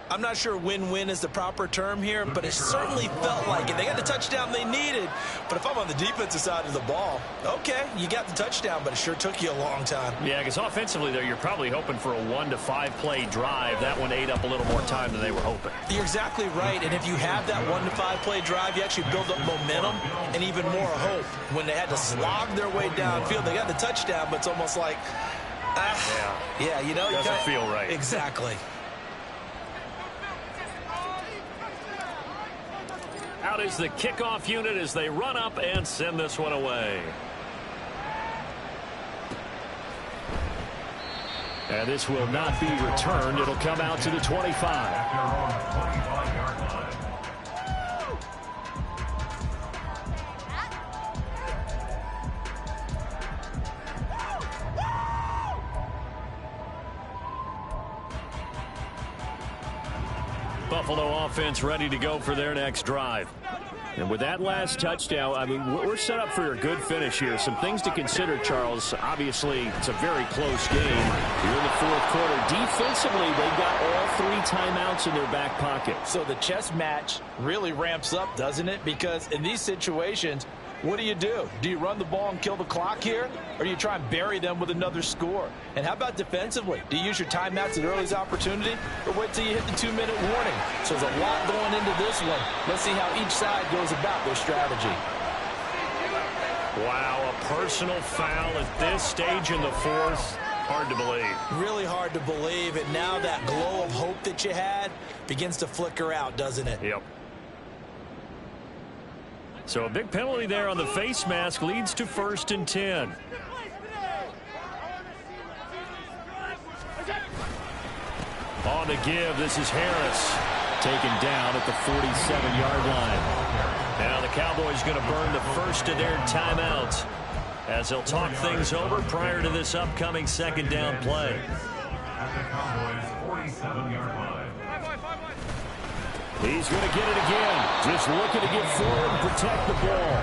I'm not sure win-win is the proper term here, but it certainly felt like it. They got the touchdown they needed, but if I'm on the defensive side of the ball, okay, you got the touchdown, but it sure took you a long time. Yeah, because offensively there, you're probably hoping for a 1 to 5 play drive. That one ate up a little more time than they were hoping. You're exactly right, and if you have that 1 to 5 play drive, you actually build up momentum and even more hope. When they had to slog their way downfield, they got the touchdown, but it's almost like, yeah, you know, doesn't feel right. Exactly. Out is the kickoff unit as they run up and send this one away. And this will not be returned. It'll come out to the 25. Buffalo offense ready to go for their next drive. And with that last touchdown, I mean, we're set up for a good finish here. Some things to consider, Charles. Obviously, it's a very close game here in the fourth quarter. Defensively, they've got all 3 timeouts in their back pocket. So the chess match really ramps up, doesn't it? Because in these situations, what do? Do you run the ball and kill the clock here? Or do you try and bury them with another score? And how about defensively? Do you use your timeouts at earliest opportunity? Or wait till you hit the 2-minute warning? So there's a lot going into this one. Let's see how each side goes about their strategy. Wow, a personal foul at this stage in the fourth. Hard to believe. Really hard to believe. And now that glow of hope that you had begins to flicker out, doesn't it? Yep. So a big penalty there on the face mask leads to 1st and 10. On the give, this is Harris. Taken down at the 47-yard line. Now the Cowboys going to burn the first of their timeouts as they'll talk things over prior to this upcoming 2nd down play. At the Cowboys' 47-yard line. He's going to get it again. Just looking to get forward and protect the ball.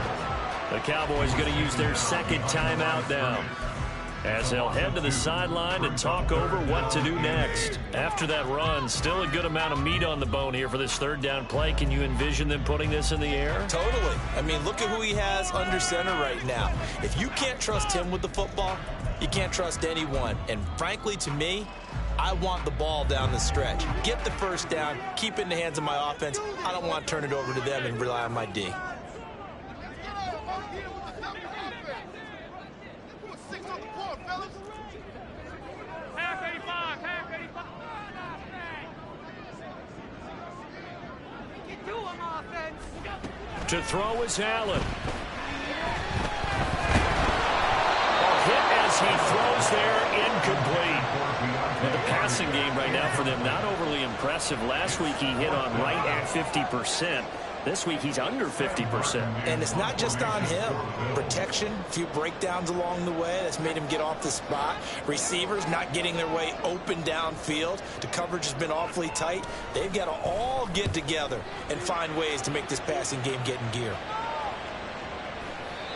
The Cowboys going to use their 2nd timeout now. as they'll head to the sideline to talk over what to do next. After that run, still a good amount of meat on the bone here for this third down play. Can you envision them putting this in the air? Totally. I mean, look at who he has under center right now. If you can't trust him with the football, you can't trust anyone. And frankly, to me, I want the ball down the stretch. Get the first down, keep it in the hands of my offense. I don't want to turn it over to them and rely on my D. To throw is Allen. Hit as he throws there, incomplete. And the passing game right now for them, not overly impressive. Last week he hit on right at 50%. This week he's under 50%. And it's not just on him. Protection, a few breakdowns along the way that's made him get off the spot. Receivers not getting their way open downfield. The coverage has been awfully tight. They've got to all get together and find ways to make this passing game get in gear.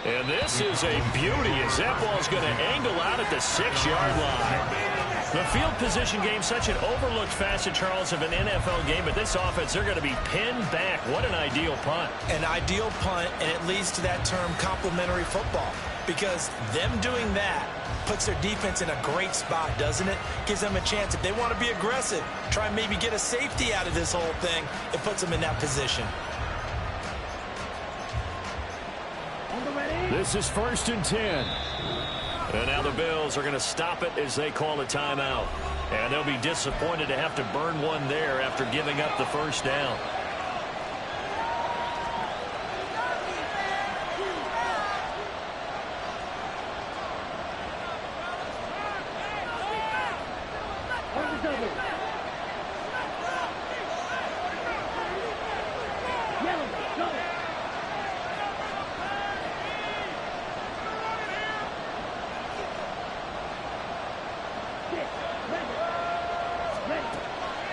And this is a beauty as that ball's going to angle out at the 6-yard line. The field position game, such an overlooked facet, Charles, of an NFL game, but this offense, they're going to be pinned back. What an ideal punt. An ideal punt, and it leads to that term complementary football, because them doing that puts their defense in a great spot, doesn't it? Gives them a chance. If they want to be aggressive, try and maybe get a safety out of this whole thing, it puts them in that position. This is 1st and 10. And now the Bills are going to stop it as they call a timeout. And they'll be disappointed to have to burn one there after giving up the first down.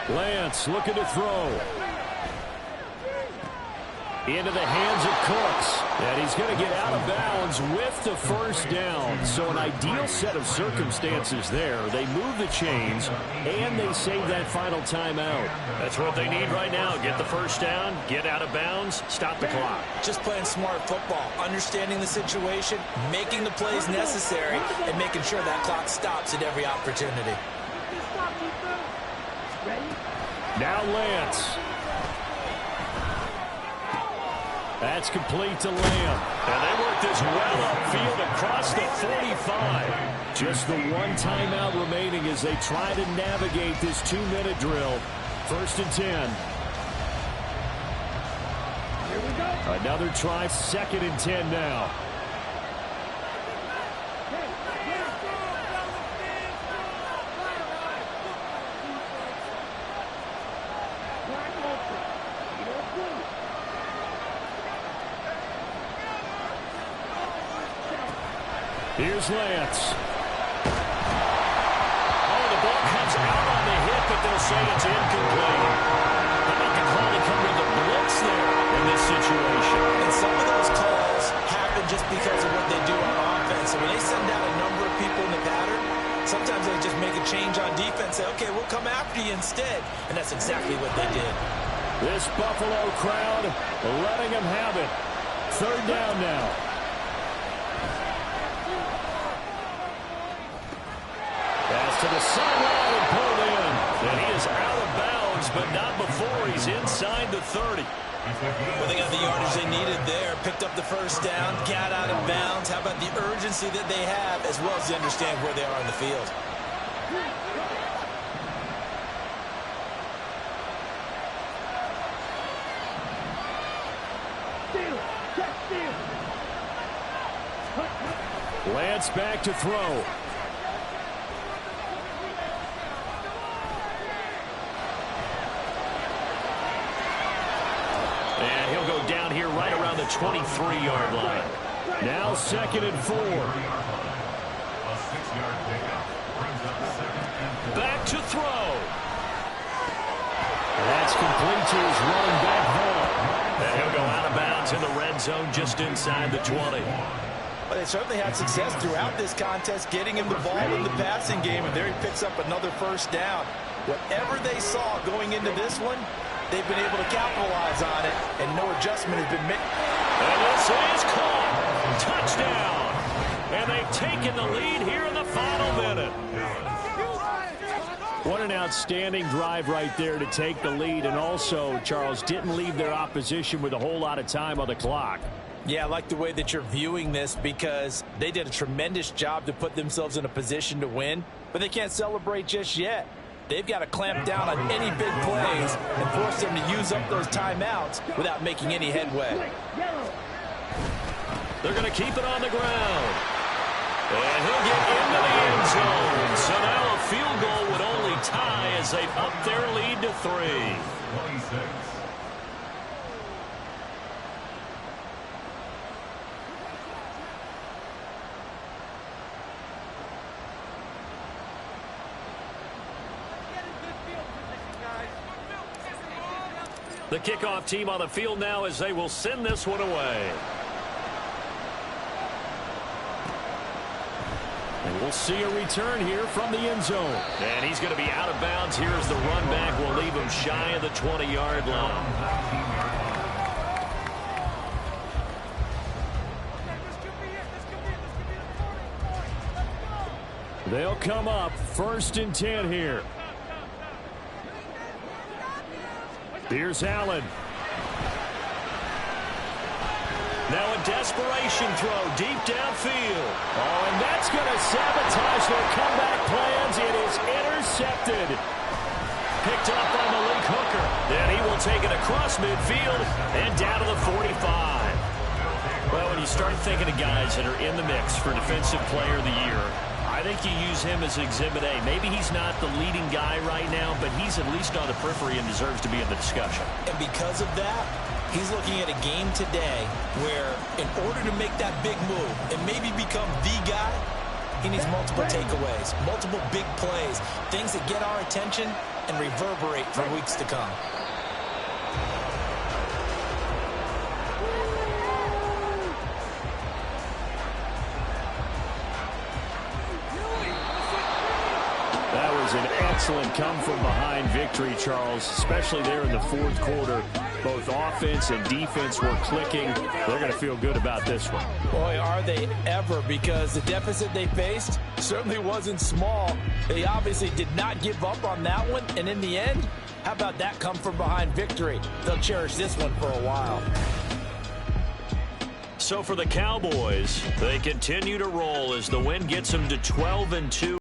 Lance looking to throw. Into the hands of Cooks. And he's going to get out of bounds with the first down. So an ideal set of circumstances there. They move the chains, and they save that final timeout. That's what they need right now. Get the first down, get out of bounds, stop the clock. Just playing smart football, understanding the situation, making the plays necessary, and making sure that clock stops at every opportunity. Now Lance. That's complete to Lamb. And they work this well upfield across the 45. Just the one timeout remaining as they try to navigate this 2-minute drill. 1st and 10. Here we go. Another try, 2nd and 10 now. Here's Lance. Oh, the ball comes out on the hit, but they'll say it's incomplete. How about the call to come with the blitz there in this situation? And some of those calls happen just because of what they do on offense. So when they send out a number of people in the pattern, sometimes they just make a change on defense, say, okay, we'll come after you instead. And that's exactly what they did. This Buffalo crowd letting them have it. 3rd down now. Pass to the sideline and pulled in. And he is out of bounds, but not before he's inside the 30. Well, they got the yardage they needed there, picked up the first down, got out of bounds. How about the urgency that they have, as well as they understand where they are on the field? Lance back to throw. And he'll go down here right around the 23-yard line. Now 2nd and 4. Back to throw. That's complete to his run back home. And he'll go out of bounds in the red zone just inside the 20. Well, they certainly had success throughout this contest, getting him the ball in the passing game, and there he picks up another first down. Whatever they saw going into this one, they've been able to capitalize on it, and no adjustment has been made. And this is caught. Touchdown. And they've taken the lead here in the final minute. What an outstanding drive right there to take the lead, and also, Charles, didn't leave their opposition with a whole lot of time on the clock. Yeah, I like the way that you're viewing this because they did a tremendous job to put themselves in a position to win, but they can't celebrate just yet. They've got to clamp down on any big plays and force them to use up those timeouts without making any headway. They're going to keep it on the ground. And he'll get into the end zone. So now a field goal would only tie as they've upped their lead to 3. 26. The kickoff team on the field now as they will send this one away. And we'll see a return here from the end zone. And he's going to be out of bounds here as the run back will leave him shy of the 20-yard line. They'll come up 1st and 10 here. Here's Allen. Now a desperation throw deep downfield. Oh, and that's going to sabotage their comeback plans. It is intercepted. Picked up by Malik Hooker. Then he will take it across midfield and down to the 45. Well, when you start thinking of guys that are in the mix for Defensive Player of the Year, I think you use him as Exhibit A. Maybe he's not the leading guy right now, but he's at least on the periphery and deserves to be in the discussion. And because of that, he's looking at a game today where in order to make that big move and maybe become the guy, he needs multiple takeaways, multiple big plays, things that get our attention and reverberate for weeks to come. That was an excellent come-from-behind victory, Charles, especially there in the 4th quarter. Both offense and defense were clicking. They're going to feel good about this one. Boy, are they ever, because the deficit they faced certainly wasn't small. They obviously did not give up on that one, and in the end, how about that come-from-behind victory? They'll cherish this one for a while. So for the Cowboys, they continue to roll as the win gets them to 12-2.